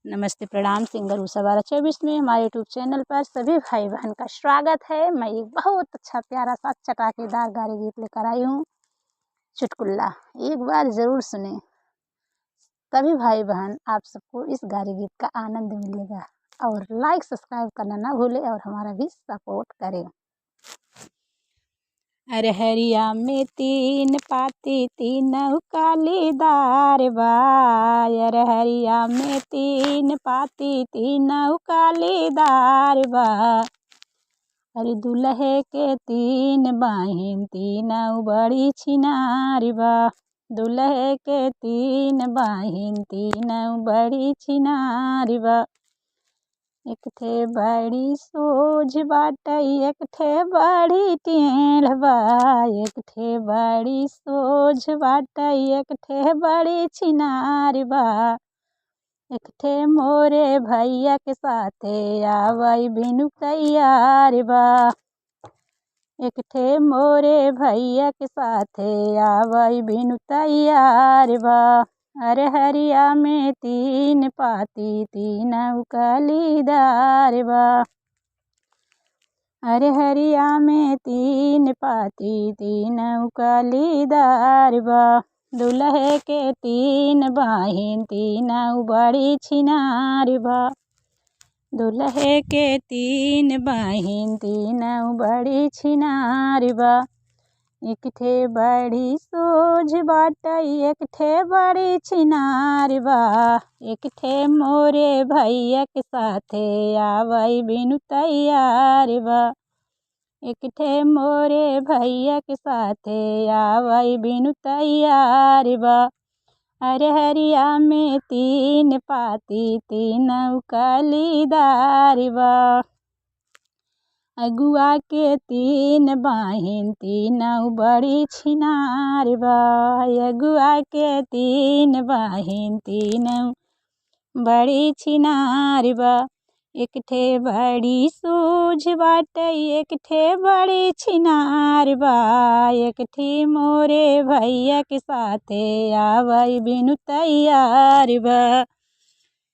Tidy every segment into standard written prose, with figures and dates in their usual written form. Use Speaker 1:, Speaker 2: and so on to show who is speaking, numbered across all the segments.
Speaker 1: नमस्ते प्रणाम। सिंगर उषा 1224 में हमारे यूट्यूब चैनल पर सभी भाई बहन का स्वागत है। मैं एक बहुत अच्छा प्यारा सा चटाकेदार गाने गीत लेकर आई हूँ, चुटकुला। एक बार ज़रूर सुने, तभी भाई बहन आप सबको इस गाने गीत का आनंद मिलेगा। और लाइक सब्सक्राइब करना ना भूलें और हमारा भी सपोर्ट करें। अरहरिया में तीन पाती तीनों कालीदार बा। अरहरिया में तीन पाती तीनों कालीदार बा। अरे दुल्हे के तीन बहिन तीनों बड़ी छिनार बा। दुल्हे के तीन बहिन तीनों बड़ी छिनार बा। एक ठे बड़ी सोझ बाटे एक ठे बड़ी टेढ़ बा। एक ठे बड़ी सोझ बाटे एक ठे बड़ी छिनार बा। एक ठे मोरे भैया के साथे आवई बिनु तैयार बा। एक ठे मोरे भैया के साथे आवई बिनु तैयार बा। अरहरिया में तीन पाती तीनों कालीदार बा। अरहरिया में तीन पाती तीनों कालीदार बा। दुल्हे के तीन बहिन तीनों बड़ी छिनार बा। दुल्हे के तीन बहिन तीनों बड़ी छिनार बा। एक ठे बड़ी सोझ बाटे एक ठे बड़ी छिनार बा। एक ठे मोरे भैया के साथे आवई बिनु तैयार बा। एक ठे मोरे भैया के साथे आवई बिनु तैयार बा। अरहरिया में तीन पाती तीनों कालीदार बा। अगुआ के तीन बहिन तीनों बड़ी छिनार बा। अगुआ के तीन बहिन तीनों बड़ी छिनार बा। एक ठे बड़ी सूझ बाटे एक ठे बड़ी छिनार बा। एक ठे मोरे भैया के साथे आवई बिनु तैयार बा।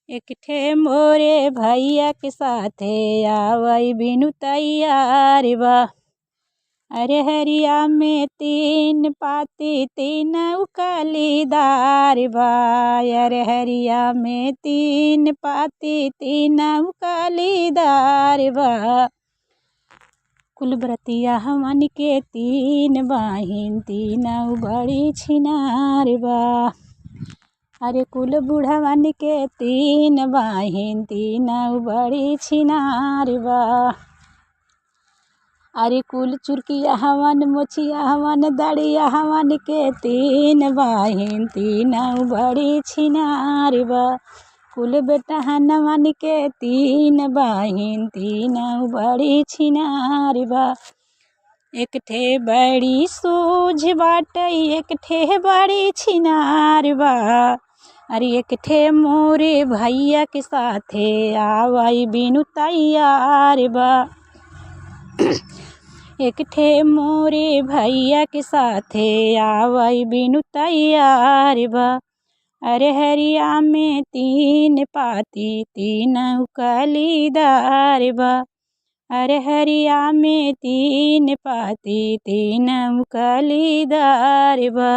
Speaker 1: एक ठे मोरे भैया के साथे आवई बिनु तैयार बा। अरहरिया में तीन पाती तीनों कालीदार बा। अरहरिया में तीन पाती तीनों कालीदार बा। कुल व्रतिया हमन के तीन बहिन तीनों बड़ी छिनार बा। अरे कुल बुढ़वन के तीन बहिन तीनों बड़ी छिनार बा। अरे कुल चुरकिया हवन मोचिया हवन दड़िया हवन के तीन बहिन तीनों बड़ी छिनार बा। कुल बेटहन हवन के तीन बहिन तीनों बड़ी छिनार बा। एक ठे बड़ी सूझ बाटे एक ठे बड़ी छिनार बा। अरे एक ठे मोरे भैया के साथे आवई बिनु तैयार बा। एक ठे मोरे भैया के साथे आवई बिनु तैयार बा। अरहरिया में तीन पाती तीनों कालीदार बा। अरहरिया में तीन पाती तीनों कालीदार बा।